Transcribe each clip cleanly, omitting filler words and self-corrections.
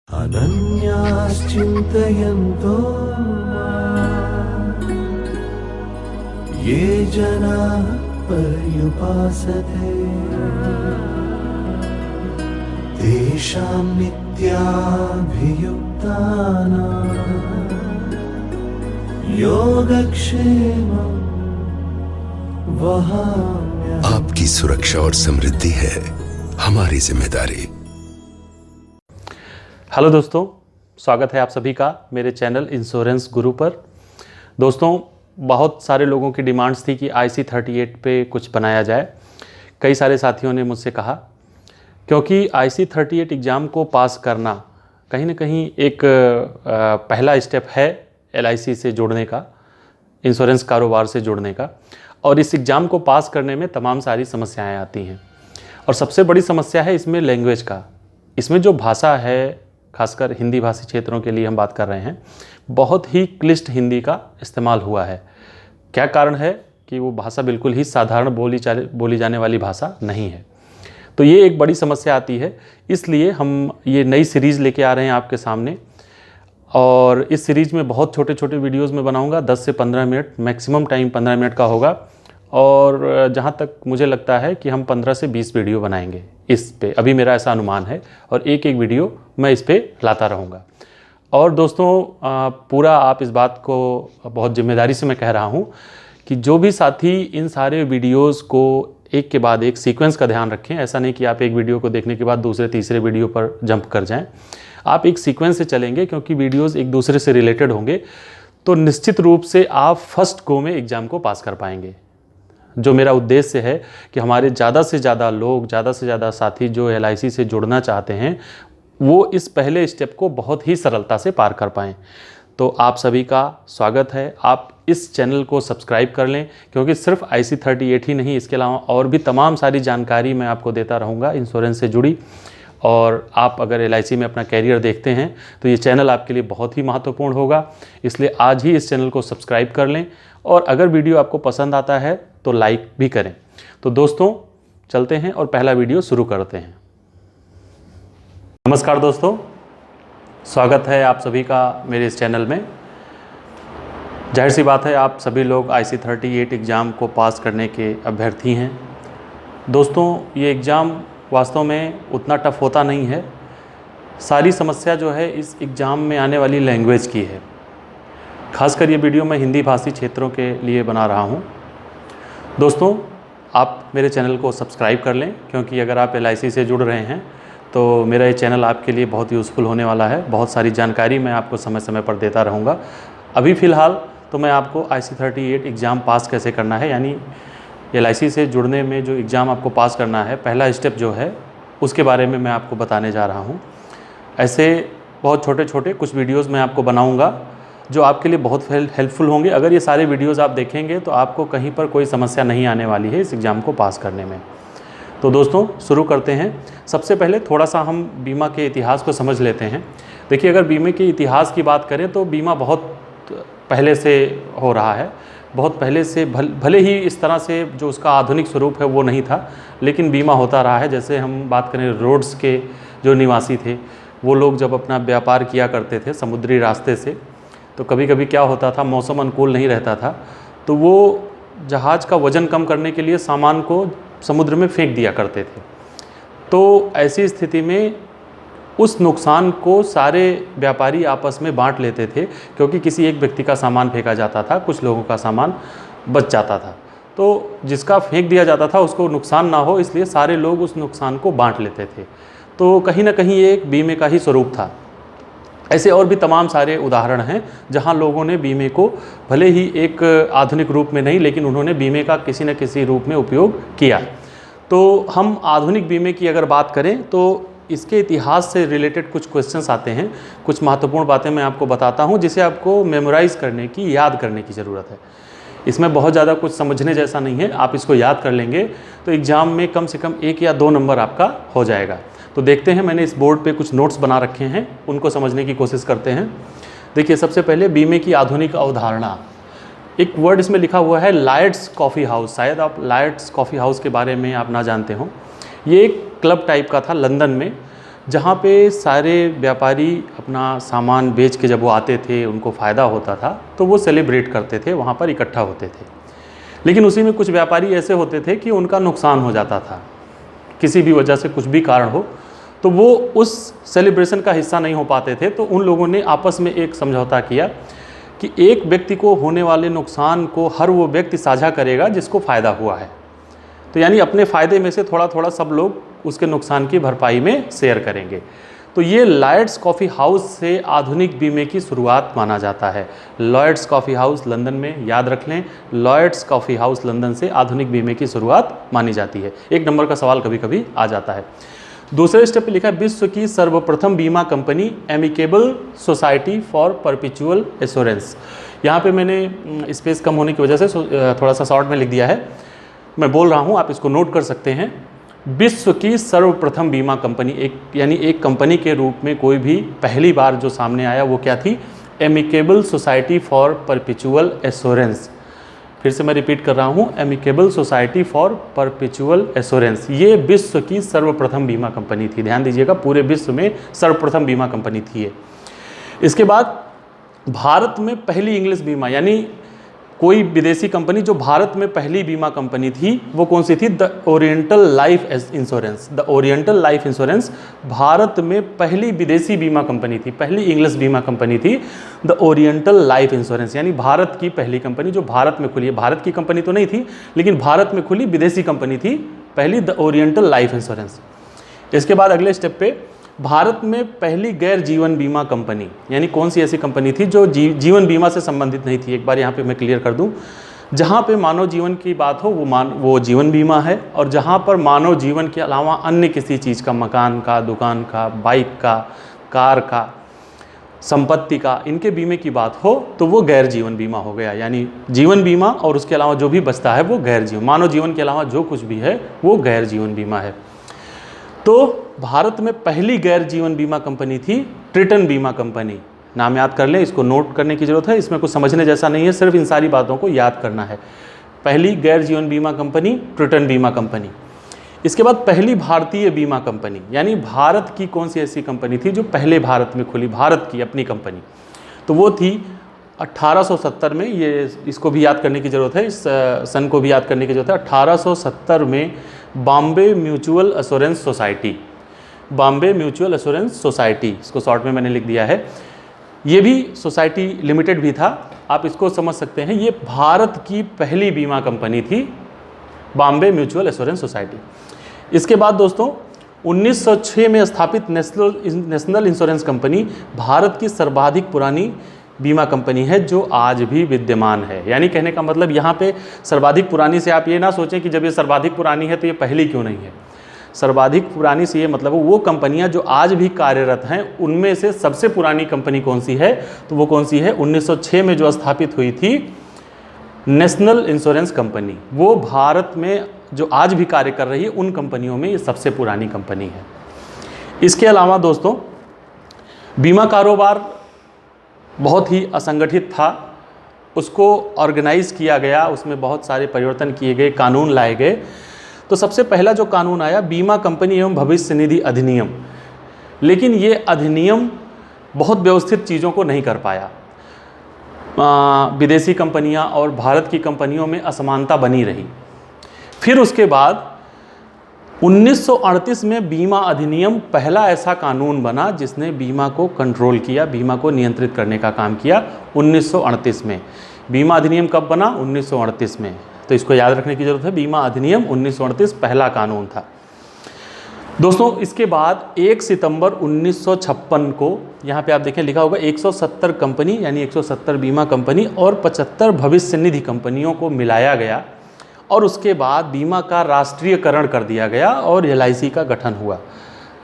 अनन्याश्चिन्तयन्तो माम्, ये जनाः पर्युपासते तेषां नित्याभियुक्तानां योगक्षेमं वहाम्यहम्। आपकी सुरक्षा और समृद्धि है हमारी जिम्मेदारी। हेलो दोस्तों, स्वागत है आप सभी का मेरे चैनल इंश्योरेंस गुरु पर। दोस्तों, बहुत सारे लोगों की डिमांड्स थी कि IC38 पे कुछ बनाया जाए। कई सारे साथियों ने मुझसे कहा, क्योंकि IC38 एग्ज़ाम को पास करना कहीं ना कहीं एक पहला स्टेप है LIC से जुड़ने का, इंश्योरेंस कारोबार से जुड़ने का। और इस एग्ज़ाम को पास करने में तमाम सारी समस्याएं आती हैं और सबसे बड़ी समस्या है इसमें लैंग्वेज का। इसमें जो भाषा है, खासकर हिंदी भाषी क्षेत्रों के लिए हम बात कर रहे हैं, बहुत ही क्लिष्ट हिंदी का इस्तेमाल हुआ है। क्या कारण है कि वो भाषा बिल्कुल ही साधारण बोली जाने वाली भाषा नहीं है। तो ये एक बड़ी समस्या आती है। इसलिए हम ये नई सीरीज़ लेके आ रहे हैं आपके सामने, और इस सीरीज़ में बहुत छोटे छोटे वीडियोज़ में बनाऊँगा। 10 से 15 मिनट, मैक्सिमम टाइम 15 मिनट का होगा। और जहाँ तक मुझे लगता है कि हम 15 से 20 वीडियो बनाएंगे इस पे, अभी मेरा ऐसा अनुमान है। और एक एक वीडियो मैं इस पे लाता रहूँगा। और दोस्तों, पूरा आप इस बात को बहुत जिम्मेदारी से मैं कह रहा हूँ कि जो भी साथी इन सारे वीडियोज़ को एक के बाद एक सीक्वेंस का ध्यान रखें। ऐसा नहीं कि आप एक वीडियो को देखने के बाद दूसरे तीसरे वीडियो पर जंप कर जाएं। आप एक सीक्वेंस से चलेंगे, क्योंकि वीडियोज़ एक दूसरे से रिलेटेड होंगे, तो निश्चित रूप से आप फर्स्ट गो में एग्ज़ाम को पास कर पाएंगे। जो मेरा उद्देश्य है कि हमारे ज़्यादा से ज़्यादा लोग, ज़्यादा से ज़्यादा साथी जो LIC से जुड़ना चाहते हैं, वो इस पहले स्टेप को बहुत ही सरलता से पार कर पाएँ। तो आप सभी का स्वागत है। आप इस चैनल को सब्सक्राइब कर लें, क्योंकि सिर्फ IC38 ही नहीं, इसके अलावा और भी तमाम सारी जानकारी मैं आपको देता रहूँगा इंश्योरेंस से जुड़ी। और आप अगर LIC में अपना कैरियर देखते हैं तो ये चैनल आपके लिए बहुत ही महत्वपूर्ण होगा। इसलिए आज ही इस चैनल को सब्सक्राइब कर लें, और अगर वीडियो आपको पसंद आता है तो लाइक भी करें। तो दोस्तों, चलते हैं और पहला वीडियो शुरू करते हैं। नमस्कार दोस्तों, स्वागत है आप सभी का मेरे इस चैनल में। जाहिर सी बात है, आप सभी लोग IC38 एग्ज़ाम को पास करने के अभ्यर्थी हैं। दोस्तों, ये एग्ज़ाम वास्तव में उतना टफ होता नहीं है। सारी समस्या जो है इस एग्ज़ाम में आने वाली लैंग्वेज की है। खासकर ये वीडियो मैं हिंदी भाषी क्षेत्रों के लिए बना रहा हूँ। दोस्तों, आप मेरे चैनल को सब्सक्राइब कर लें, क्योंकि अगर आप LIC से जुड़ रहे हैं तो मेरा ये चैनल आपके लिए बहुत यूज़फुल होने वाला है। बहुत सारी जानकारी मैं आपको समय समय पर देता रहूँगा। अभी फ़िलहाल तो मैं आपको IC38 एग्ज़ाम पास कैसे करना है, यानी LIC से जुड़ने में जो एग्ज़ाम आपको पास करना है, पहला स्टेप जो है, उसके बारे में मैं आपको बताने जा रहा हूँ। ऐसे बहुत छोटे छोटे कुछ वीडियोज़ मैं आपको बनाऊँगा जो आपके लिए बहुत हेल्पफुल होंगे। अगर ये सारे वीडियोज़ आप देखेंगे तो आपको कहीं पर कोई समस्या नहीं आने वाली है इस एग्ज़ाम को पास करने में। तो दोस्तों, शुरू करते हैं। सबसे पहले थोड़ा सा हम बीमा के इतिहास को समझ लेते हैं। देखिए, अगर बीमे के इतिहास की बात करें तो बीमा बहुत पहले से हो रहा है। बहुत पहले से, भले ही इस तरह से जो उसका आधुनिक स्वरूप है वो नहीं था, लेकिन बीमा होता रहा है। जैसे हम बात करें रोड्स के जो निवासी थे, वो लोग जब अपना व्यापार किया करते थे समुद्री रास्ते से, तो कभी कभी क्या होता था, मौसम अनुकूल नहीं रहता था, तो वो जहाज़ का वज़न कम करने के लिए सामान को समुद्र में फेंक दिया करते थे। तो ऐसी स्थिति में उस नुकसान को सारे व्यापारी आपस में बांट लेते थे, क्योंकि किसी एक व्यक्ति का सामान फेंका जाता था, कुछ लोगों का सामान बच जाता था। तो जिसका फेंक दिया जाता था उसको नुकसान ना हो, इसलिए सारे लोग उस नुकसान को बांट लेते थे। तो कहीं ना कहीं ये एक बीमे का ही स्वरूप था। ऐसे और भी तमाम सारे उदाहरण हैं जहां लोगों ने बीमे को, भले ही एक आधुनिक रूप में नहीं, लेकिन उन्होंने बीमे का किसी न किसी रूप में उपयोग किया। तो हम आधुनिक बीमे की अगर बात करें तो इसके इतिहास से रिलेटेड कुछ क्वेश्चंस आते हैं। कुछ महत्वपूर्ण बातें मैं आपको बताता हूं, जिसे आपको मेमोराइज़ करने की, याद करने की ज़रूरत है। इसमें बहुत ज़्यादा कुछ समझने जैसा नहीं है। आप इसको याद कर लेंगे तो एग्ज़ाम में कम से कम 1 या 2 नंबर आपका हो जाएगा। तो देखते हैं, मैंने इस बोर्ड पे कुछ नोट्स बना रखे हैं, उनको समझने की कोशिश करते हैं। देखिए, सबसे पहले बीमे की आधुनिक अवधारणा। एक वर्ड इसमें लिखा हुआ है लायड्स कॉफ़ी हाउस। शायद आप लायड्स कॉफ़ी हाउस के बारे में आप ना जानते हो। ये एक क्लब टाइप का था लंदन में, जहाँ पे सारे व्यापारी अपना सामान बेच के जब वो आते थे, उनको फ़ायदा होता था तो वो सेलिब्रेट करते थे, वहाँ पर इकट्ठा होते थे। लेकिन उसी में कुछ व्यापारी ऐसे होते थे कि उनका नुकसान हो जाता था, किसी भी वजह से कुछ भी कारण हो तो वो उस सेलिब्रेशन का हिस्सा नहीं हो पाते थे। तो उन लोगों ने आपस में एक समझौता किया कि एक व्यक्ति को होने वाले नुकसान को हर वो व्यक्ति साझा करेगा जिसको फ़ायदा हुआ है। तो यानी अपने फ़ायदे में से थोड़ा थोड़ा सब लोग उसके नुकसान की भरपाई में शेयर करेंगे। तो ये लॉयड्स कॉफ़ी हाउस से आधुनिक बीमे की शुरुआत माना जाता है। लॉयड्स कॉफ़ी हाउस लंदन में, याद रख लें, लॉयड्स कॉफ़ी हाउस लंदन से आधुनिक बीमे की शुरुआत मानी जाती है। एक नंबर का सवाल कभी कभी आ जाता है। दूसरे स्टेप पे लिखा है विश्व की सर्वप्रथम बीमा company amicable society for perpetual assurance. यहाँ पे मैंने स्पेस कम होने की वजह से थोड़ा सा शॉर्ट में लिख दिया है, मैं बोल रहा हूँ, आप इसको नोट कर सकते हैं। विश्व की सर्वप्रथम बीमा कंपनी, एक कंपनी के रूप में कोई भी पहली बार जो सामने आया वो क्या थी? Amicable society for perpetual assurance. फिर से मैं रिपीट कर रहा हूँ, amicable society for perpetual assurance. ये विश्व की सर्वप्रथम बीमा कंपनी थी। ध्यान दीजिएगा, पूरे विश्व में सर्वप्रथम बीमा कंपनी थी ये। इसके बाद भारत में पहली इंग्लिश बीमा, यानी कोई विदेशी कंपनी जो भारत में पहली बीमा कंपनी थी वो कौन सी थी? The oriental life insurance. The oriental life insurance Bharat में पहली विदेशी बीमा कंपनी थी, पहली इंग्लिश बीमा कंपनी थी द ओरिएंटल लाइफ इंश्योरेंस। यानी भारत की पहली कंपनी जो भारत में खुली है, भारत की कंपनी तो नहीं थी लेकिन भारत में खुली विदेशी कंपनी थी पहली, द ओरिएंटल लाइफ इंश्योरेंस। इसके बाद अगले स्टेप पे भारत में पहली गैर जीवन बीमा कंपनी, यानी कौन सी ऐसी कंपनी थी जो जीवन बीमा से संबंधित नहीं थी। एक बार यहाँ पे मैं क्लियर कर दूं, जहाँ पे मानव जीवन की बात हो वो जीवन बीमा है, और जहाँ पर मानव जीवन के अलावा अन्य किसी चीज़ का, मकान का, दुकान का, बाइक का, कार का, संपत्ति का, इनके बीमे की बात हो तो वो गैर जीवन बीमा हो गया। यानी जीवन बीमा और उसके अलावा जो भी बचता है वो गैर जीवन, मानव जीवन के अलावा जो कुछ भी है वो गैर जीवन बीमा है। तो भारत में पहली गैर जीवन बीमा कंपनी थी ट्रिटन बीमा कंपनी। नाम याद कर लें, इसको नोट करने की जरूरत है, इसमें कुछ समझने जैसा नहीं है, सिर्फ इन सारी बातों को याद करना है। पहली गैर जीवन बीमा कंपनी ट्रिटन बीमा कंपनी। इसके बाद पहली भारतीय बीमा कंपनी, यानी भारत की कौन सी ऐसी कंपनी थी जो पहले भारत में खुली, भारत की अपनी कंपनी, तो वो थी 1870 में। ये इसको भी याद करने की ज़रूरत है, इस सन को भी याद करने की ज़रूरत है। 1870 में Bombay mutual assurance society, Bombay mutual assurance society, इसको शॉर्ट में मैंने लिख दिया है। ये भी सोसाइटी लिमिटेड भी था, आप इसको समझ सकते हैं। ये भारत की पहली बीमा कंपनी थी, बॉम्बे म्यूचुअल एश्योरेंस सोसाइटी। इसके बाद दोस्तों 1906 में स्थापित नेशनल इंश्योरेंस कंपनी भारत की सर्वाधिक पुरानी बीमा कंपनी है जो आज भी विद्यमान है। यानी कहने का मतलब यहाँ पे सर्वाधिक पुरानी से आप ये ना सोचें कि जब ये सर्वाधिक पुरानी है तो ये पहली क्यों नहीं है। सर्वाधिक पुरानी से ये मतलब वो कंपनियां जो आज भी कार्यरत हैं उनमें से सबसे पुरानी कंपनी कौन सी है, तो वो कौन सी है? 1906 में जो स्थापित हुई थी नेशनल इंश्योरेंस कंपनी, वो भारत में जो आज भी कार्य कर रही है उन कंपनियों में ये सबसे पुरानी कंपनी है। इसके अलावा दोस्तों बीमा कारोबार बहुत ही असंगठित था, उसको ऑर्गेनाइज किया गया, उसमें बहुत सारे परिवर्तन किए गए, कानून लाए गए। तो सबसे पहला जो कानून आया बीमा कंपनी एवं भविष्य निधि अधिनियम, लेकिन ये अधिनियम बहुत व्यवस्थित चीज़ों को नहीं कर पाया। विदेशी कंपनियां और भारत की कंपनियों में असमानता बनी रही। फिर उसके बाद 1938 में बीमा अधिनियम पहला ऐसा कानून बना जिसने बीमा को कंट्रोल किया, बीमा को नियंत्रित करने का काम किया 1938 में। बीमा अधिनियम कब बना? 1938 में। तो इसको याद रखने की जरूरत है, बीमा अधिनियम 1938 पहला कानून था। दोस्तों इसके बाद 1 सितंबर 1956 को यहाँ पे आप देखें लिखा होगा 170 कंपनी यानी 170 बीमा कंपनी और 75 भविष्य निधि कंपनियों को मिलाया गया और उसके बाद बीमा का राष्ट्रीयकरण कर दिया गया और LIC का गठन हुआ।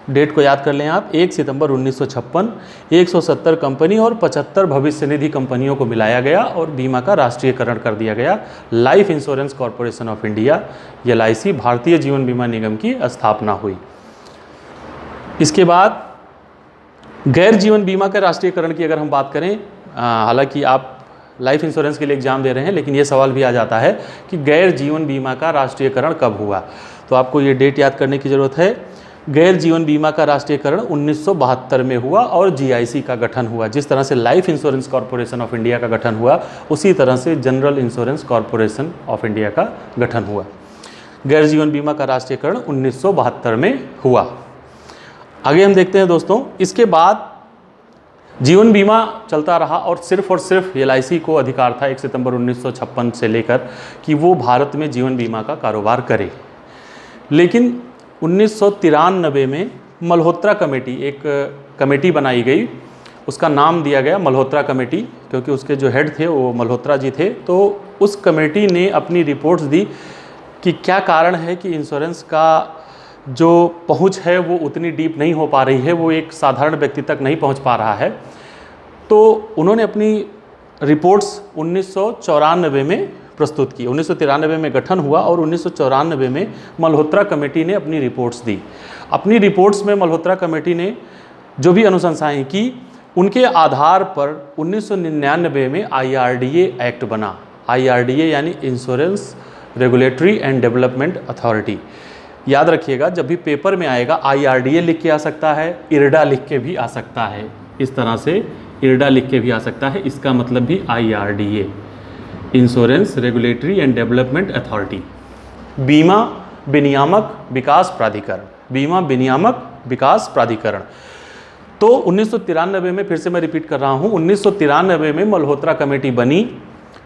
डेट को याद कर लें आप, 1 सितंबर 1956, 170 कंपनी और 75 भविष्य निधि कंपनियों को मिलाया गया और बीमा का राष्ट्रीयकरण कर दिया गया। Life insurance corporation of India LIC Bharatiya Jeevan बीमा निगम की स्थापना हुई। इसके बाद गैर जीवन बीमा के राष्ट्रीयकरण की अगर हम बात करें, हालांकि आप लाइफ इंश्योरेंस के लिए एग्जाम दे रहे हैं लेकिन ये सवाल भी आ जाता है कि गैर जीवन बीमा का राष्ट्रीयकरण कब हुआ, तो आपको ये डेट याद करने की ज़रूरत है। गैर जीवन बीमा का राष्ट्रीयकरण 1972 में हुआ और जीआईसी का गठन हुआ। जिस तरह से life insurance corporation of India का गठन हुआ, उसी तरह से general insurance corporation of India का गठन हुआ। गैर जीवन बीमा का राष्ट्रीयकरण 1972 में हुआ। आगे हम देखते हैं दोस्तों, इसके बाद जीवन बीमा चलता रहा और सिर्फ एलआईसी को अधिकार था 1 सितंबर 1956 से लेकर कि वो भारत में जीवन बीमा का कारोबार करे। लेकिन 1993 में मल्होत्रा कमेटी, एक कमेटी बनाई गई, उसका नाम दिया गया मल्होत्रा कमेटी क्योंकि उसके जो हेड थे वो मल्होत्रा जी थे। तो उस कमेटी ने अपनी रिपोर्ट्स दी कि क्या कारण है कि इंश्योरेंस का जो पहुंच है वो उतनी डीप नहीं हो पा रही है, वो एक साधारण व्यक्ति तक नहीं पहुंच पा रहा है। तो उन्होंने अपनी रिपोर्ट्स 1994 में प्रस्तुत की। 1993 में गठन हुआ और 1994 में मल्होत्रा कमेटी ने अपनी रिपोर्ट्स दी। अपनी रिपोर्ट्स में मल्होत्रा कमेटी ने जो भी अनुशंसाएं की, उनके आधार पर 1999 में IRDA एक्ट बना। IRDA यानी insurance regulatory and development authority. याद रखिएगा, जब भी पेपर में आएगा IRDA लिख के आ सकता है, IRDA लिख के भी आ सकता है। इस तरह से IRDA लिख के भी आ सकता है, इसका मतलब भी IRDA, insurance regulatory and development authority. बीमा विनियामक विकास प्राधिकरण, बीमा विनियामक विकास प्राधिकरण। तो 1993 में, फिर से मैं रिपीट कर रहा हूँ, 1993 में मल्होत्रा कमेटी बनी।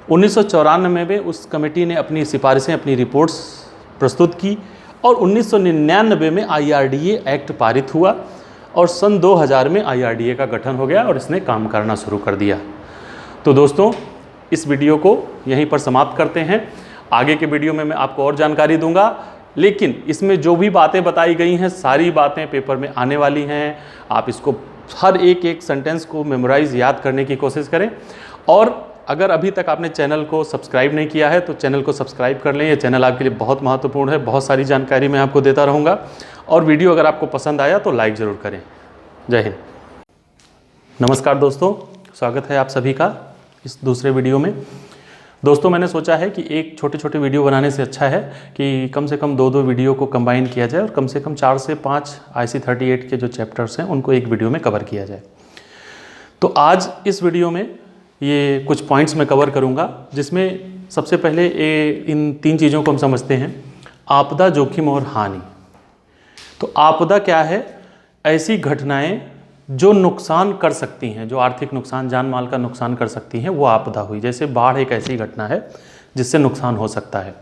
1994 में उस कमेटी ने अपनी सिफारिशें, अपनी रिपोर्ट्स प्रस्तुत की और 1999 में IRDA एक्ट पारित हुआ और सन 2000 में IRDA का गठन हो गया और इसने काम करना शुरू कर दिया। तो दोस्तों, इस वीडियो को यहीं पर समाप्त करते हैं। आगे के वीडियो में मैं आपको और जानकारी दूंगा, लेकिन इसमें जो भी बातें बताई गई हैं सारी बातें पेपर में आने वाली हैं। आप इसको हर एक सेंटेंस को मेमोराइज, याद करने की कोशिश करें। और अगर अभी तक आपने चैनल को सब्सक्राइब नहीं किया है तो चैनल को सब्सक्राइब कर लें। ये चैनल आपके लिए बहुत महत्वपूर्ण है, बहुत सारी जानकारी मैं आपको देता रहूँगा। और वीडियो अगर आपको पसंद आया तो लाइक ज़रूर करें। जय हिंद। नमस्कार दोस्तों, स्वागत है आप सभी का इस दूसरे वीडियो में। दोस्तों, मैंने सोचा है कि एक छोटे वीडियो बनाने से अच्छा है कि कम से कम 2 वीडियो को कंबाइन किया जाए और कम से कम 4 से 5 IC38 के जो चैप्टर्स हैं उनको एक वीडियो में कवर किया जाए। तो आज इस वीडियो में ये कुछ पॉइंट्स मैं कवर करूंगा, जिसमें सबसे पहले इन 3 चीज़ों को हम समझते हैं। आपदा, जोखिम और हानि। तो आपदा क्या है? ऐसी घटनाएं जो नुकसान कर सकती हैं, जो आर्थिक नुकसान, जान माल का नुकसान कर सकती हैं, वो आपदा हुई। जैसे बाढ़ एक ऐसी घटना है जिससे नुकसान हो सकता है,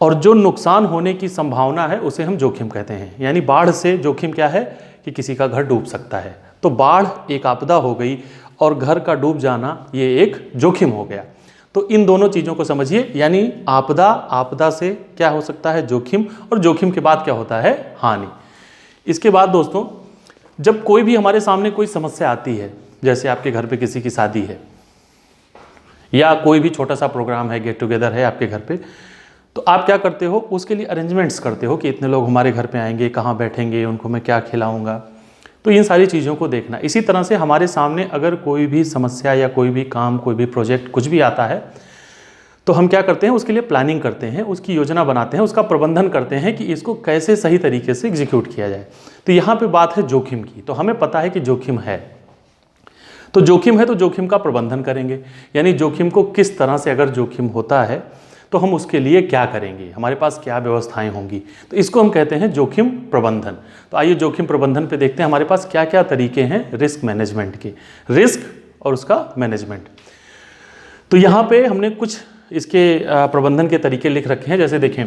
और जो नुकसान होने की संभावना है उसे हम जोखिम कहते हैं। यानी बाढ़ से जोखिम क्या है कि किसी का घर डूब सकता है। तो बाढ़ एक आपदा हो गई और घर का डूब जाना ये एक जोखिम हो गया। तो इन दोनों चीज़ों को समझिए। यानी आपदा, आपदा से क्या हो सकता है? जोखिम, और जोखिम के बाद क्या होता है? हानि। इसके बाद दोस्तों, जब कोई भी हमारे सामने कोई समस्या आती है, जैसे आपके घर पे किसी की शादी है या कोई भी छोटा सा प्रोग्राम है, गेट टुगेदर है आपके घर पे, तो आप क्या करते हो? उसके लिए अरेंजमेंट्स करते हो कि इतने लोग हमारे घर पे आएंगे, कहाँ बैठेंगे, उनको मैं क्या खिलाऊंगा। तो इन सारी चीज़ों को देखना। इसी तरह से हमारे सामने अगर कोई भी समस्या या कोई भी काम, कोई भी प्रोजेक्ट, कुछ भी आता है, तो हम क्या करते हैं? उसके लिए प्लानिंग करते हैं, उसकी योजना बनाते हैं, उसका प्रबंधन करते हैं कि इसको कैसे सही तरीके से एग्जीक्यूट किया जाए। तो यहाँ पे बात है जोखिम की। तो हमें पता है कि जोखिम है, तो जोखिम है तो जोखिम का प्रबंधन करेंगे। यानी जोखिम को किस तरह से, अगर जोखिम होता है तो हम उसके लिए क्या करेंगे, हमारे पास क्या व्यवस्थाएं होंगी, तो इसको हम कहते हैं जोखिम प्रबंधन। तो आइए जोखिम प्रबंधन पे देखते हैं हमारे पास क्या क्या तरीके हैं रिस्क मैनेजमेंट के, रिस्क और उसका मैनेजमेंट। तो यहाँ पे हमने कुछ इसके प्रबंधन के तरीके लिख रखे हैं। जैसे देखें,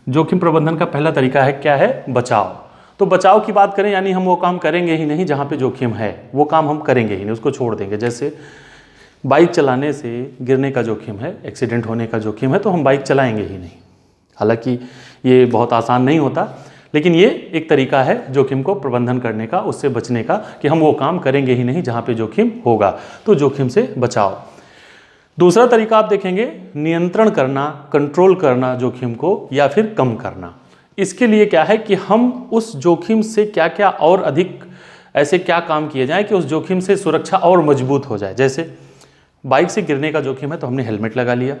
जोखिम प्रबंधन का पहला तरीका है, क्या है? बचाव। तो बचाव की बात करें, यानी हम वो काम करेंगे ही नहीं जहाँ पे जोखिम है, वो काम हम करेंगे ही नहीं, उसको छोड़ देंगे। जैसे बाइक चलाने से गिरने का जोखिम है, एक्सीडेंट होने का जोखिम है, तो हम बाइक चलाएंगे ही नहीं। हालांकि ये बहुत आसान नहीं होता, लेकिन ये एक तरीका है जोखिम को प्रबंधन करने का, उससे बचने का, कि हम वो काम करेंगे ही नहीं जहाँ पे जोखिम होगा। तो जोखिम से बचाव। दूसरा तरीका आप देखेंगे, नियंत्रण करना, कंट्रोल करना जोखिम को, या फिर कम करना। इसके लिए क्या है कि हम उस जोखिम से क्या क्या और अधिक ऐसे क्या काम किए जाएं कि उस जोखिम से सुरक्षा और मजबूत हो जाए। जैसे बाइक से गिरने का जोखिम है तो हमने हेलमेट लगा लिया,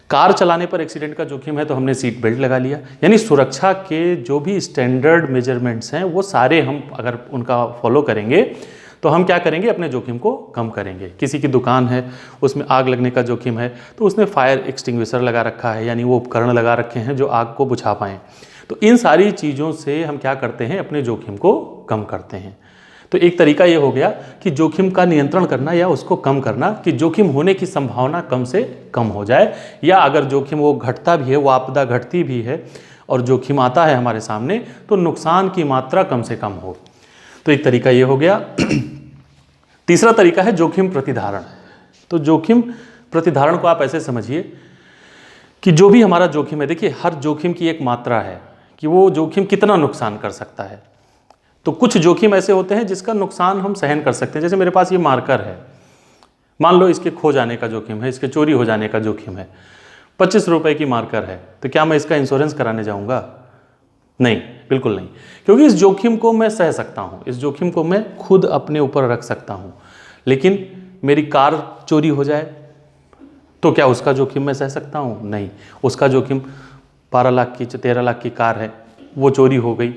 कार चलाने पर एक्सीडेंट का जोखिम है तो हमने सीट बेल्ट लगा लिया। यानी सुरक्षा के जो भी स्टैंडर्ड मेजरमेंट्स हैं वो सारे हम अगर उनका फॉलो करेंगे तो हम क्या करेंगे, अपने जोखिम को कम करेंगे। किसी की दुकान है, उसमें आग लगने का जोखिम है तो उसने फायर एक्सटिंग्विशर लगा रखा है, यानी वो उपकरण लगा रखे हैं जो आग को बुझा पाएँ। तो इन सारी चीज़ों से हम क्या करते हैं, अपने जोखिम को कम करते हैं। तो एक तरीका ये हो गया कि जोखिम का नियंत्रण करना या उसको कम करना, कि जोखिम होने की संभावना कम से कम हो जाए, या अगर जोखिम वो घटता भी है, वो आपदा घटती भी है और जोखिम आता है हमारे सामने, तो नुकसान की मात्रा कम से कम हो। तो एक तरीका ये हो गया। तीसरा तरीका है जोखिम प्रतिधारण। तो जोखिम प्रतिधारण को आप ऐसे समझिए कि जो भी हमारा जोखिम है, देखिए हर जोखिम की एक मात्रा है कि वो जोखिम कितना नुकसान कर सकता है। तो कुछ जोखिम ऐसे होते हैं जिसका नुकसान हम सहन कर सकते हैं। जैसे मेरे पास ये मार्कर है, मान लो इसके खो जाने का जोखिम है, इसके चोरी हो जाने का जोखिम है, 25 रुपए की मार्कर है, तो क्या मैं इसका इंश्योरेंस कराने जाऊंगा? नहीं, बिल्कुल नहीं, क्योंकि इस जोखिम को मैं सह सकता हूँ, इस जोखिम को मैं खुद अपने ऊपर रख सकता हूँ। लेकिन मेरी कार चोरी हो जाए तो क्या उसका जोखिम मैं सह सकता हूँ? नहीं, उसका जोखिम 12 लाख की 13 लाख की कार है, वो चोरी हो गई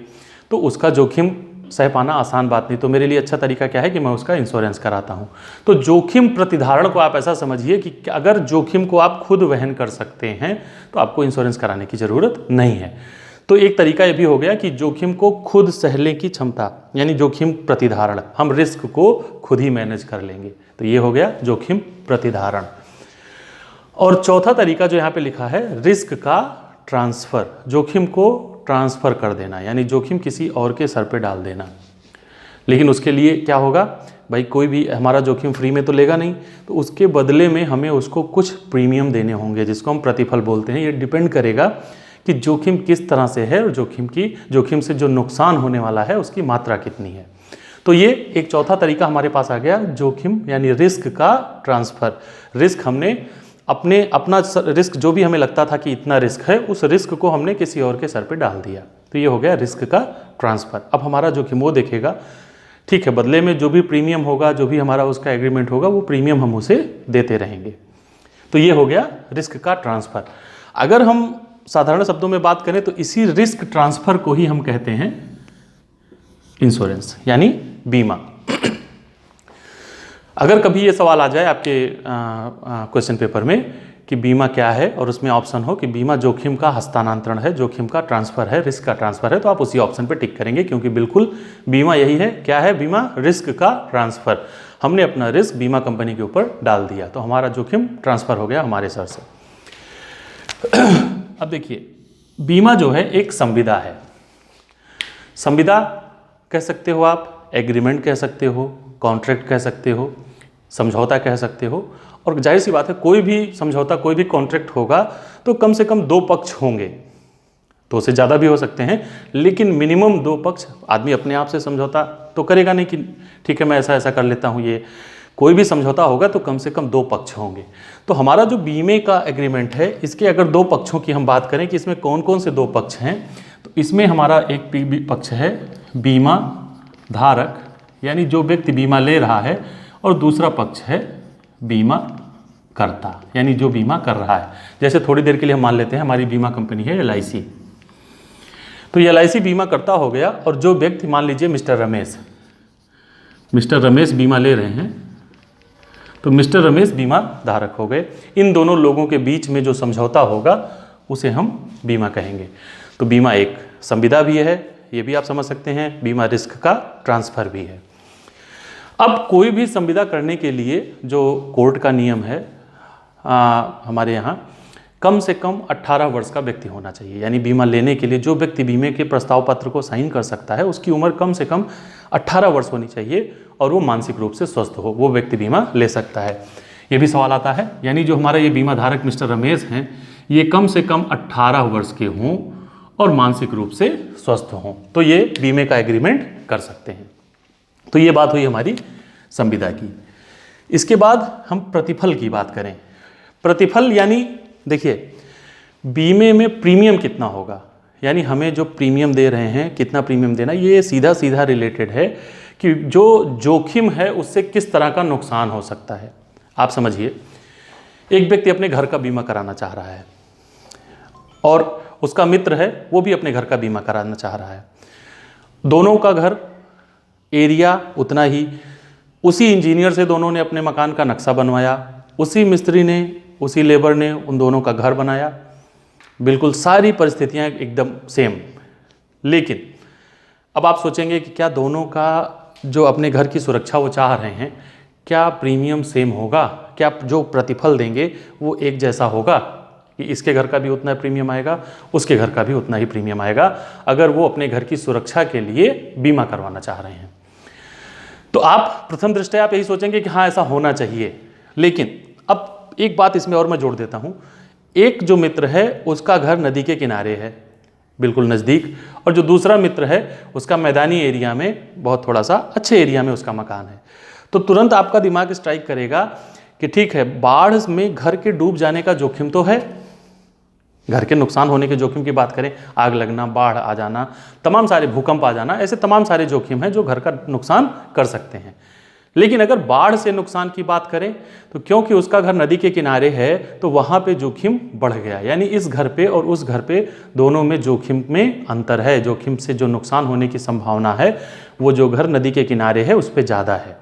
तो उसका जोखिम सह पाना आसान बात नहीं। तो मेरे लिए अच्छा तरीका क्या है कि मैं उसका इंश्योरेंस कराता हूँ। तो जोखिम प्रतिधारण को आप ऐसा समझिए कि अगर जोखिम को आप खुद वहन कर सकते हैं तो आपको इंश्योरेंस कराने की ज़रूरत नहीं है। तो एक तरीका ये भी हो गया कि जोखिम को खुद सहने की क्षमता, यानी जोखिम प्रतिधारण, हम रिस्क को खुद ही मैनेज कर लेंगे। तो ये हो गया जोखिम प्रतिधारण। और चौथा तरीका जो यहाँ पे लिखा है, रिस्क का ट्रांसफ़र, जोखिम को ट्रांसफ़र कर देना, यानी जोखिम किसी और के सर पे डाल देना। लेकिन उसके लिए क्या होगा भाई, कोई भी हमारा जोखिम फ्री में तो लेगा नहीं, तो उसके बदले में हमें उसको कुछ प्रीमियम देने होंगे, जिसको हम प्रतिफल बोलते हैं। ये डिपेंड करेगा कि जोखिम किस तरह से है और जोखिम से जो नुकसान होने वाला है उसकी मात्रा कितनी है। तो ये एक चौथा तरीका हमारे पास आ गया, जोखिम यानी रिस्क का ट्रांसफ़र। रिस्क हमने अपना रिस्क जो भी हमें लगता था कि इतना रिस्क है, उस रिस्क को हमने किसी और के सर पे डाल दिया। तो ये हो गया रिस्क का ट्रांसफ़र। अब हमारा जोखिम वो देखेगा, ठीक है, बदले में जो भी प्रीमियम होगा, जो भी हमारा उसका एग्रीमेंट होगा, वो प्रीमियम हम उसे देते रहेंगे। तो ये हो गया रिस्क का ट्रांसफ़र। अगर हम साधारण शब्दों में बात करें तो इसी रिस्क ट्रांसफ़र को ही हम कहते हैं इंश्योरेंस, यानी बीमा। अगर कभी ये सवाल आ जाए आपके क्वेश्चन पेपर में कि बीमा क्या है और उसमें ऑप्शन हो कि बीमा जोखिम का हस्तांतरण है, जोखिम का ट्रांसफ़र है, रिस्क का ट्रांसफ़र है, तो आप उसी ऑप्शन पे टिक करेंगे, क्योंकि बिल्कुल बीमा यही है। क्या है बीमा? रिस्क का ट्रांसफ़र। हमने अपना रिस्क बीमा कंपनी के ऊपर डाल दिया तो हमारा जोखिम ट्रांसफ़र हो गया हमारे सर से। अब देखिए, बीमा जो है एक संविदा है। संविदा कह सकते हो आप, एग्रीमेंट कह सकते हो, कॉन्ट्रैक्ट कह सकते हो, समझौता कह सकते हो। और जाहिर सी बात है, कोई भी समझौता, कोई भी कॉन्ट्रैक्ट होगा तो कम से कम 2 पक्ष होंगे, 2 से ज़्यादा भी हो सकते हैं, लेकिन मिनिमम 2 पक्ष। आदमी अपने आप से समझौता तो करेगा नहीं कि ठीक है मैं ऐसा ऐसा कर लेता हूँ। ये कोई भी समझौता होगा तो कम से कम 2 पक्ष होंगे। तो हमारा जो बीमे का एग्रीमेंट है, इसके अगर 2 पक्षों की हम बात करें कि इसमें कौन कौन से 2 पक्ष हैं, तो इसमें हमारा एक पक्ष है बीमा धारक, यानी जो व्यक्ति बीमा ले रहा है, और दूसरा पक्ष है बीमा करता, यानी जो बीमा कर रहा है। जैसे थोड़ी देर के लिए हम मान लेते हैं हमारी बीमा कंपनी है LIC, तो ये LIC बीमा करता हो गया। और जो व्यक्ति, मान लीजिए मिस्टर रमेश बीमा ले रहे हैं, तो मिस्टर रमेश बीमा धारक हो गए। इन दोनों लोगों के बीच में जो समझौता होगा उसे हम बीमा कहेंगे। तो बीमा एक संविदा भी है, ये भी आप समझ सकते हैं, बीमा रिस्क का ट्रांसफ़र भी है। अब कोई भी संविदा करने के लिए जो कोर्ट का नियम है हमारे यहाँ, कम से कम 18 वर्ष का व्यक्ति होना चाहिए। यानी बीमा लेने के लिए जो व्यक्ति बीमे के प्रस्ताव पत्र को साइन कर सकता है, उसकी उम्र कम से कम 18 वर्ष होनी चाहिए और वो मानसिक रूप से स्वस्थ हो, वो व्यक्ति बीमा ले सकता है। ये भी सवाल आता है, यानी जो हमारा ये बीमा धारक मिस्टर रमेश हैं, ये कम से कम 18 वर्ष के हों और मानसिक रूप से स्वस्थ हों, तो ये बीमे का एग्रीमेंट कर सकते हैं। तो ये बात हुई हमारी संविदा की। इसके बाद हम प्रतिफल की बात करें। प्रतिफल यानी देखिए, बीमे में प्रीमियम कितना होगा, यानी हमें जो प्रीमियम दे रहे हैं कितना प्रीमियम देना, ये सीधा सीधा रिलेटेड है कि जो जोखिम है उससे किस तरह का नुकसान हो सकता है। आप समझिए एक व्यक्ति अपने घर का बीमा कराना चाह रहा है और उसका मित्र है वो भी अपने घर का बीमा कराना चाह रहा है। दोनों का घर, एरिया उतना ही, उसी इंजीनियर से दोनों ने अपने मकान का नक्शा बनवाया, उसी मिस्त्री ने, उसी लेबर ने उन दोनों का घर बनाया, बिल्कुल सारी परिस्थितियां एकदम सेम। लेकिन अब आप सोचेंगे कि क्या दोनों का जो अपने घर की सुरक्षा वो चाह रहे हैं, क्या प्रीमियम सेम होगा? क्या जो प्रतिफल देंगे वो एक जैसा होगा कि इसके घर का भी उतना प्रीमियम आएगा, उसके घर का भी उतना ही प्रीमियम आएगा, अगर वो अपने घर की सुरक्षा के लिए बीमा करवाना चाह रहे हैं? तो आप प्रथम दृष्टया आप यही सोचेंगे कि हाँ ऐसा होना चाहिए। लेकिन अब एक बात इसमें और मैं जोड़ देता हूँ। एक जो मित्र है उसका घर नदी के किनारे है, बिल्कुल नज़दीक, और जो दूसरा मित्र है उसका मैदानी एरिया में, बहुत थोड़ा सा अच्छे एरिया में उसका मकान है। तो तुरंत आपका दिमाग स्ट्राइक करेगा कि ठीक है, बाढ़ में घर के डूब जाने का जोखिम तो है, घर के नुकसान होने के जोखिम की बात करें, आग लगना, बाढ़ आ जाना, तमाम सारे भूकंप आ जाना, ऐसे तमाम सारे जोखिम हैं जो घर का नुकसान कर सकते हैं। लेकिन अगर बाढ़ से नुकसान की बात करें तो क्योंकि उसका घर नदी के किनारे है तो वहाँ पे जोखिम बढ़ गया, यानी इस घर पे और उस घर पे दोनों में जोखिम में अंतर है। जोखिम से जो नुकसान होने की संभावना है वो जो घर नदी के किनारे है उस पर ज़्यादा है,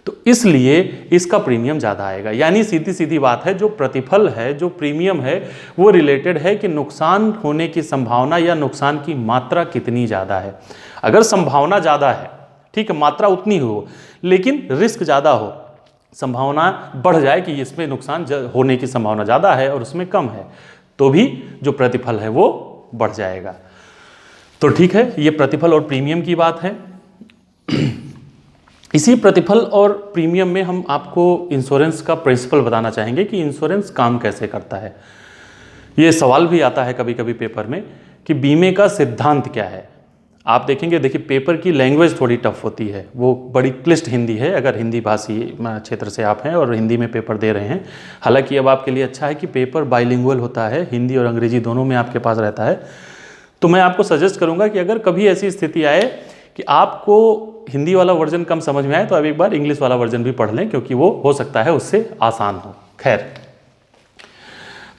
तो इसलिए इसका प्रीमियम ज़्यादा आएगा। यानी सीधी सीधी बात है, जो प्रतिफल है, जो प्रीमियम है, वो रिलेटेड है कि नुकसान होने की संभावना या नुकसान की मात्रा कितनी ज़्यादा है। अगर संभावना ज़्यादा है, ठीक है, मात्रा उतनी हो लेकिन रिस्क ज़्यादा हो, संभावना बढ़ जाए कि इसमें नुकसान होने की संभावना ज़्यादा है और उसमें कम है, तो भी जो प्रतिफल है वो बढ़ जाएगा। तो ठीक है, ये प्रतिफल और प्रीमियम की बात है। इसी प्रतिफल और प्रीमियम में हम आपको इंश्योरेंस का प्रिंसिपल बताना चाहेंगे कि इंश्योरेंस काम कैसे करता है। ये सवाल भी आता है कभी कभी पेपर में कि बीमे का सिद्धांत क्या है। आप देखेंगे, देखिए पेपर की लैंग्वेज थोड़ी टफ होती है, वो बड़ी क्लिष्ट हिंदी है अगर हिंदी भाषी क्षेत्र से आप हैं और हिंदी में पेपर दे रहे हैं। हालांकि अब आपके लिए अच्छा है कि पेपर बाइलिंगुअल होता है, हिंदी और अंग्रेजी दोनों में आपके पास रहता है। तो मैं आपको सजेस्ट करूंगा कि अगर कभी ऐसी स्थिति आए कि आपको हिंदी वाला वर्जन कम समझ में आए तो आप एक बार इंग्लिश वाला वर्जन भी पढ़ लें, क्योंकि वो हो सकता है उससे आसान हो। खैर,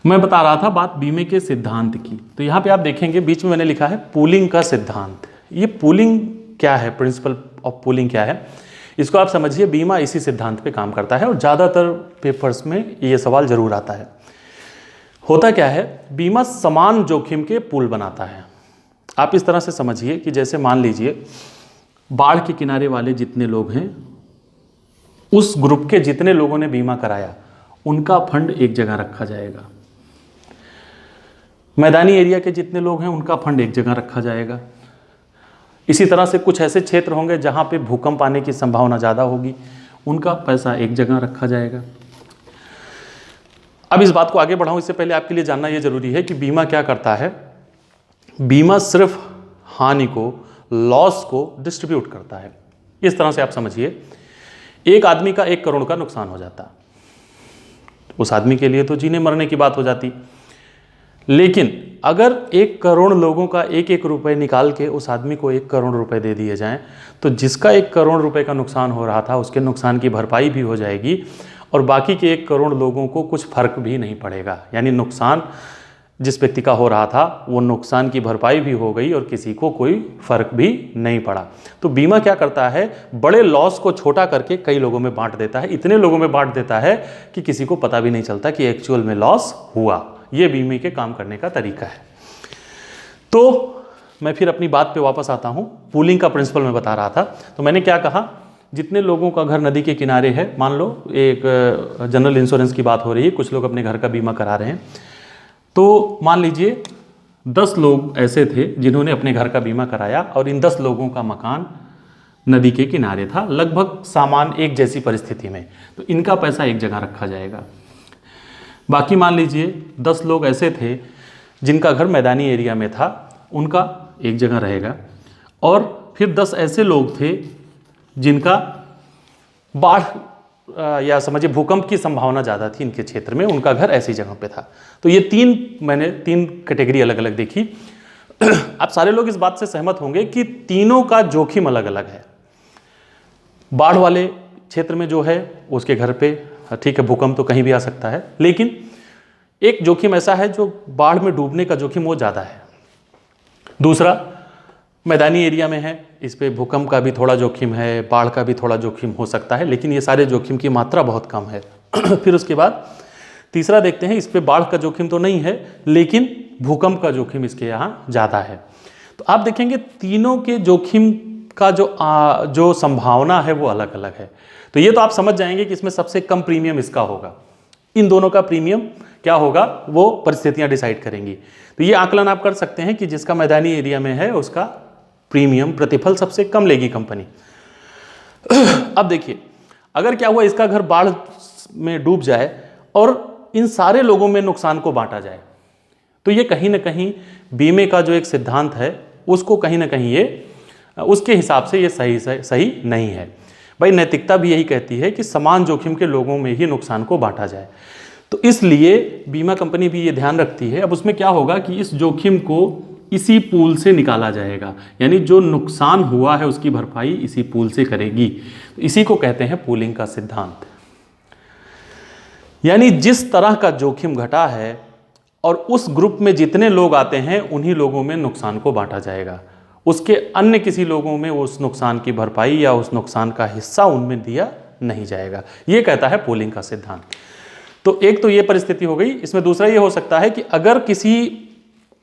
मैं बता रहा था बात बीमे के सिद्धांत की। तो यहाँ पे आप देखेंगे बीच में मैंने लिखा है पूलिंग का सिद्धांत। ये पूलिंग क्या है, प्रिंसिपल ऑफ पूलिंग क्या है, इसको आप समझिए। बीमा इसी सिद्धांत पे काम करता है और ज़्यादातर पेपर्स में ये सवाल जरूर आता है। होता क्या है, बीमा समान जोखिम के पूल बनाता है। आप इस तरह से समझिए कि जैसे मान लीजिए बाढ़ के किनारे वाले जितने लोग हैं, उस ग्रुप के जितने लोगों ने बीमा कराया उनका फंड एक जगह रखा जाएगा। मैदानी एरिया के जितने लोग हैं उनका फंड एक जगह रखा जाएगा। इसी तरह से कुछ ऐसे क्षेत्र होंगे जहां पे भूकंप आने की संभावना ज़्यादा होगी, उनका पैसा एक जगह रखा जाएगा। अब इस बात को आगे बढ़ाऊं इससे पहले आपके लिए जानना यह जरूरी है कि बीमा क्या करता है। बीमा सिर्फ हानि को, लॉस को डिस्ट्रीब्यूट करता है। इस तरह से आप समझिए, एक आदमी का 1 करोड़ का नुकसान हो जाता, उस आदमी के लिए तो जीने मरने की बात हो जाती। लेकिन अगर 1 करोड़ लोगों का 1-1 रुपए निकाल के उस आदमी को 1 करोड़ रुपए दे दिए जाएं, तो जिसका 1 करोड़ रुपए का नुकसान हो रहा था उसके नुकसान की भरपाई भी हो जाएगी और बाकी के 1 करोड़ लोगों को कुछ फर्क भी नहीं पड़ेगा। यानी नुकसान जिस व्यक्ति का हो रहा था वो नुकसान की भरपाई भी हो गई और किसी को कोई फर्क भी नहीं पड़ा। तो बीमा क्या करता है, बड़े लॉस को छोटा करके कई लोगों में बांट देता है, इतने लोगों में बांट देता है कि किसी को पता भी नहीं चलता कि एक्चुअल में लॉस हुआ। ये बीमे के काम करने का तरीका है। तो मैं फिर अपनी बात पे वापस आता हूँ। पूलिंग का प्रिंसिपल मैं बता रहा था। तो मैंने क्या कहा, जितने लोगों का घर नदी के किनारे है, मान लो एक जनरल इंश्योरेंस की बात हो रही है, कुछ लोग अपने घर का बीमा करा रहे हैं, तो मान लीजिए 10 लोग ऐसे थे जिन्होंने अपने घर का बीमा कराया और इन 10 लोगों का मकान नदी के किनारे था, लगभग सामान एक जैसी परिस्थिति में, तो इनका पैसा एक जगह रखा जाएगा। बाकी मान लीजिए 10 लोग ऐसे थे जिनका घर मैदानी एरिया में था, उनका एक जगह रहेगा। और फिर 10 ऐसे लोग थे जिनका बाढ़ या समझिए भूकंप की संभावना ज़्यादा थी इनके क्षेत्र में, उनका घर ऐसी जगह पे था। तो ये मैंने 3 कैटेगरी अलग अलग देखी। आप सारे लोग इस बात से सहमत होंगे कि तीनों का जोखिम अलग अलग है। बाढ़ वाले क्षेत्र में जो है उसके घर पे ठीक है, भूकंप तो कहीं भी आ सकता है, लेकिन एक जोखिम ऐसा है जो बाढ़ में डूबने का जोखिम वो ज़्यादा है। दूसरा, मैदानी एरिया में है, इस पे भूकंप का भी थोड़ा जोखिम है, बाढ़ का भी थोड़ा जोखिम हो सकता है, लेकिन ये सारे जोखिम की मात्रा बहुत कम है। फिर उसके बाद तीसरा देखते हैं, इस पे बाढ़ का जोखिम तो नहीं है, लेकिन भूकंप का जोखिम इसके यहाँ ज़्यादा है। तो आप देखेंगे तीनों के जोखिम का जो संभावना है वो अलग अलग है। तो ये तो आप समझ जाएंगे कि इसमें सबसे कम प्रीमियम इसका होगा। इन दोनों का प्रीमियम क्या होगा वो परिस्थितियां डिसाइड करेंगी। तो ये आकलन आप कर सकते हैं कि जिसका मैदानी एरिया में है उसका प्रीमियम प्रतिफल सबसे कम लेगी कंपनी। अब देखिए, अगर क्या हुआ, इसका घर बाढ़ में डूब जाए और इन सारे लोगों में नुकसान को बांटा जाए, तो ये कहीं ना कहीं बीमे का जो एक सिद्धांत है उसको कहीं ना कहीं ये उसके हिसाब से ये सही नहीं है। भाई नैतिकता भी यही कहती है कि समान जोखिम के लोगों में ही नुकसान को बांटा जाए। तो इसलिए बीमा कंपनी भी ये ध्यान रखती है। अब उसमें क्या होगा कि इस जोखिम को इसी पूल से निकाला जाएगा, यानी जो नुकसान हुआ है उसकी भरपाई इसी पूल से करेगी। तो इसी को कहते हैं पूलिंग का सिद्धांत। यानी जिस तरह का जोखिम घटा है और उस ग्रुप में जितने लोग आते हैं उन्हीं लोगों में नुकसान को बांटा जाएगा, उसके अन्य किसी लोगों में उस नुकसान की भरपाई या उस नुकसान का हिस्सा उनमें दिया नहीं जाएगा। ये कहता है पूलिंग का सिद्धांत। तो एक तो ये परिस्थिति हो गई। इसमें दूसरा ये हो सकता है कि अगर किसी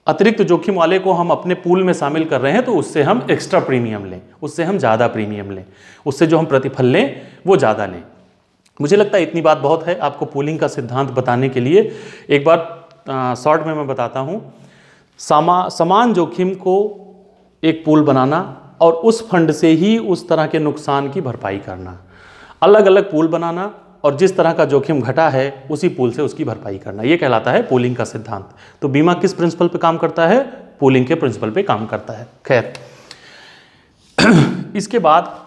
अतिरिक्त जोखिम वाले को हम अपने पूल में शामिल कर रहे हैं तो उससे हम एक्स्ट्रा प्रीमियम लें, उससे हम ज़्यादा प्रीमियम लें, उससे जो हम प्रतिफल लें वो ज़्यादा लें। मुझे लगता है इतनी बात बहुत है आपको पूलिंग का सिद्धांत बताने के लिए। एक बार शॉर्ट में मैं बताता हूँ। समान जोखिम को एक पूल बनाना और उस फंड से ही उस तरह के नुकसान की भरपाई करना, अलग अलग पूल बनाना और जिस तरह का जोखिम घटा है उसी पूल से उसकी भरपाई करना, ये कहलाता है पूलिंग का सिद्धांत। तो बीमा किस प्रिंसिपल पे काम करता है? पूलिंग के प्रिंसिपल पे काम करता है। खैर, इसके बाद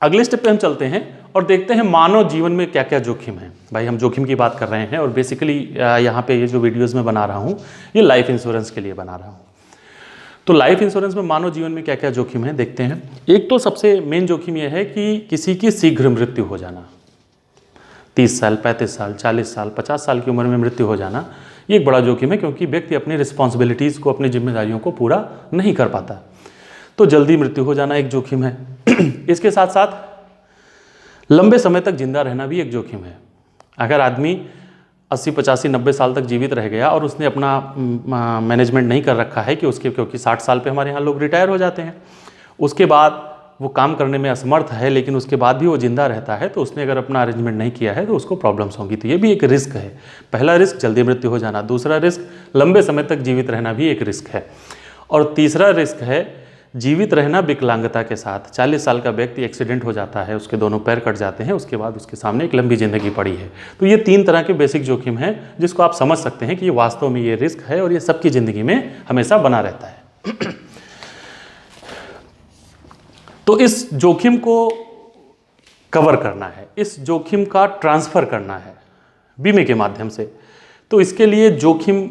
अगले स्टेप पे हम चलते हैं और देखते हैं मानव जीवन में क्या क्या जोखिम है। भाई हम जोखिम की बात कर रहे हैं और बेसिकली यहाँ पे ये जो वीडियोज़ में बना रहा हूँ ये लाइफ इंश्योरेंस के लिए बना रहा हूँ। तो लाइफ इंश्योरेंस में मानव जीवन में क्या क्या जोखिम है देखते हैं। एक तो सबसे मेन जोखिम यह है कि किसी की शीघ्र मृत्यु हो जाना, 30 साल, 35 साल, 40 साल, 50 साल की उम्र में मृत्यु हो जाना, ये एक बड़ा जोखिम है क्योंकि व्यक्ति अपनी रिस्पॉन्सिबिलिटीज़ को, अपनी जिम्मेदारियों को पूरा नहीं कर पाता। तो जल्दी मृत्यु हो जाना एक जोखिम है। इसके साथ साथ लंबे समय तक जिंदा रहना भी एक जोखिम है। अगर आदमी 80, 85, 90 साल तक जीवित रह गया और उसने अपना मैनेजमेंट नहीं कर रखा है कि उसके, क्योंकि 60 साल पे हमारे यहाँ लोग रिटायर हो जाते हैं, उसके बाद वो काम करने में असमर्थ है लेकिन उसके बाद भी वो जिंदा रहता है, तो उसने अगर अपना अरेंजमेंट नहीं किया है तो उसको प्रॉब्लम्स होंगी। तो ये भी एक रिस्क है। पहला रिस्क जल्दी मृत्यु हो जाना, दूसरा रिस्क लंबे समय तक जीवित रहना भी एक रिस्क है, और तीसरा रिस्क है जीवित रहना विकलांगता के साथ। 40 साल का व्यक्ति एक्सीडेंट हो जाता है, उसके दोनों पैर कट जाते हैं, उसके बाद उसके सामने एक लंबी जिंदगी पड़ी है। तो ये 3 तरह के बेसिक जोखिम हैं जिसको आप समझ सकते हैं कि ये वास्तव में ये रिस्क है और ये सबकी ज़िंदगी में हमेशा बना रहता है। तो इस जोखिम को कवर करना है, इस जोखिम का ट्रांसफ़र करना है बीमे के माध्यम से। तो इसके लिए जोखिम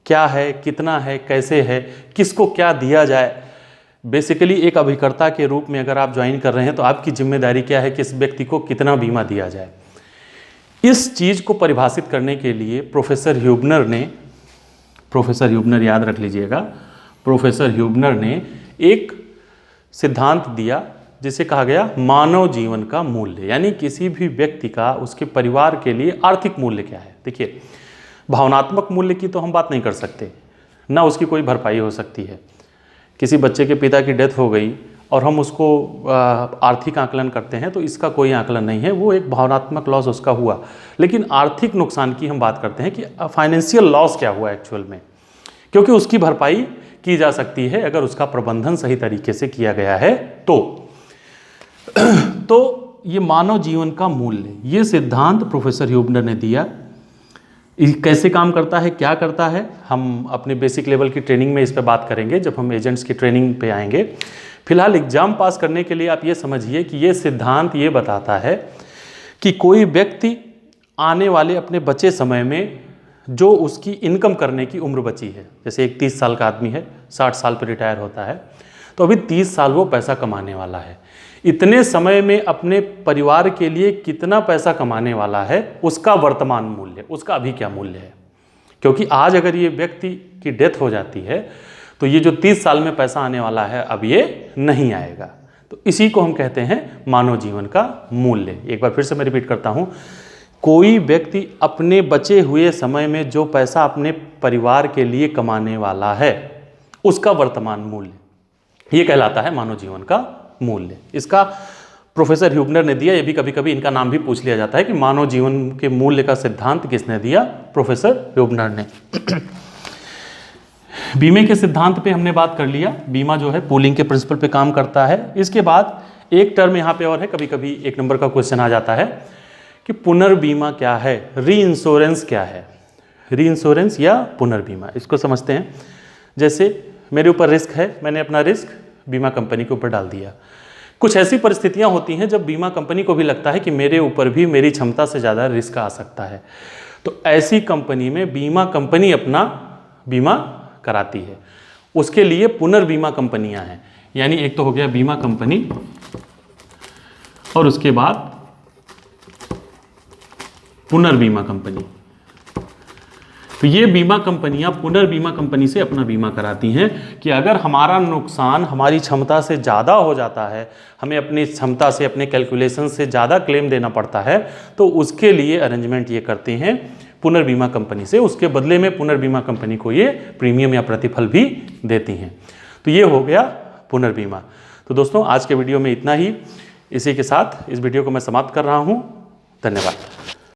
क्या है, कितना है, कैसे है, किसको क्या दिया जाए, बेसिकली एक अभिकर्ता के रूप में अगर आप ज्वाइन कर रहे हैं तो आपकी जिम्मेदारी क्या है कि इस व्यक्ति को कितना बीमा दिया जाए। इस चीज़ को परिभाषित करने के लिए प्रोफेसर ह्यूबनर याद रख लीजिएगा, प्रोफेसर ह्यूबनर ने एक सिद्धांत दिया जिसे कहा गया मानव जीवन का मूल्य, यानी किसी भी व्यक्ति का, उसके परिवार के लिए आर्थिक मूल्य क्या है। देखिए, भावनात्मक मूल्य की तो हम बात नहीं कर सकते, ना उसकी कोई भरपाई हो सकती है। किसी बच्चे के पिता की डेथ हो गई और हम उसको आर्थिक आकलन करते हैं तो इसका कोई आकलन नहीं है, वो एक भावनात्मक लॉस उसका हुआ। लेकिन आर्थिक नुकसान की हम बात करते हैं कि फाइनेंशियल लॉस क्या हुआ एक्चुअल में, क्योंकि उसकी भरपाई की जा सकती है अगर उसका प्रबंधन सही तरीके से किया गया है। तो ये मानव जीवन का मूल्य, ये सिद्धांत प्रोफेसर ह्यूबनर ने दिया। कैसे काम करता है, क्या करता है, हम अपने बेसिक लेवल की ट्रेनिंग में इस पे बात करेंगे जब हम एजेंट्स की ट्रेनिंग पे आएंगे। फिलहाल एग्जाम पास करने के लिए आप ये समझिए कि ये सिद्धांत ये बताता है कि कोई व्यक्ति आने वाले अपने बचे समय में जो उसकी इनकम करने की उम्र बची है, जैसे एक 30 साल का आदमी है, 60 साल पर रिटायर होता है, तो अभी 30 साल वो पैसा कमाने वाला है। इतने समय में अपने परिवार के लिए कितना पैसा कमाने वाला है, उसका वर्तमान मूल्य, उसका अभी क्या मूल्य है। क्योंकि आज अगर ये व्यक्ति की डेथ हो जाती है तो ये जो 30 साल में पैसा आने वाला है अब ये नहीं आएगा। तो इसी को हम कहते हैं मानव जीवन का मूल्य। एक बार फिर से मैं रिपीट करता हूँ, कोई व्यक्ति अपने बचे हुए समय में जो पैसा अपने परिवार के लिए कमाने वाला है उसका वर्तमान मूल्य, ये कहलाता है मानव जीवन का मूल्य। इसका प्रोफेसर ह्यूबनर ने दिया। ये भी कभी कभी इनका नाम भी पूछ लिया जाता है कि मानव जीवन के मूल्य का सिद्धांत किसने दिया? प्रोफेसर ह्यूबनर ने। बीमे के सिद्धांत पे हमने बात कर लिया। बीमा जो है पूलिंग के प्रिंसिपल पे काम करता है। इसके बाद एक टर्म यहाँ पे और है, कभी कभी एक नंबर का क्वेश्चन आ जाता है कि पुनर्बीमा क्या है, री इंश्योरेंस क्या है। री इंश्योरेंस या पुनर्बीमा, इसको समझते हैं। जैसे मेरे ऊपर रिस्क है, मैंने अपना रिस्क बीमा कंपनी के ऊपर डाल दिया। कुछ ऐसी परिस्थितियां होती हैं जब बीमा कंपनी को भी लगता है कि मेरे ऊपर भी मेरी क्षमता से ज़्यादा रिस्क आ सकता है, तो ऐसी कंपनी में बीमा कंपनी अपना बीमा कराती है। उसके लिए पुनर्बीमा कंपनियां हैं। यानी एक तो हो गया बीमा कंपनी और उसके बाद पुनर्बीमा कंपनी। तो ये बीमा कंपनियां पुनर्बीमा कंपनी से अपना बीमा कराती हैं कि अगर हमारा नुकसान हमारी क्षमता से ज़्यादा हो जाता है, हमें अपनी क्षमता से, अपने कैलकुलेशन से ज़्यादा क्लेम देना पड़ता है, तो उसके लिए अरेंजमेंट ये करते हैं पुनर्बीमा कंपनी से। उसके बदले में पुनर्बीमा कंपनी को ये प्रीमियम या प्रतिफल भी देती हैं। तो ये हो गया पुनर्बीमा। तो दोस्तों आज के वीडियो में इतना ही। इसी के साथ इस वीडियो को मैं समाप्त कर रहा हूँ। धन्यवाद।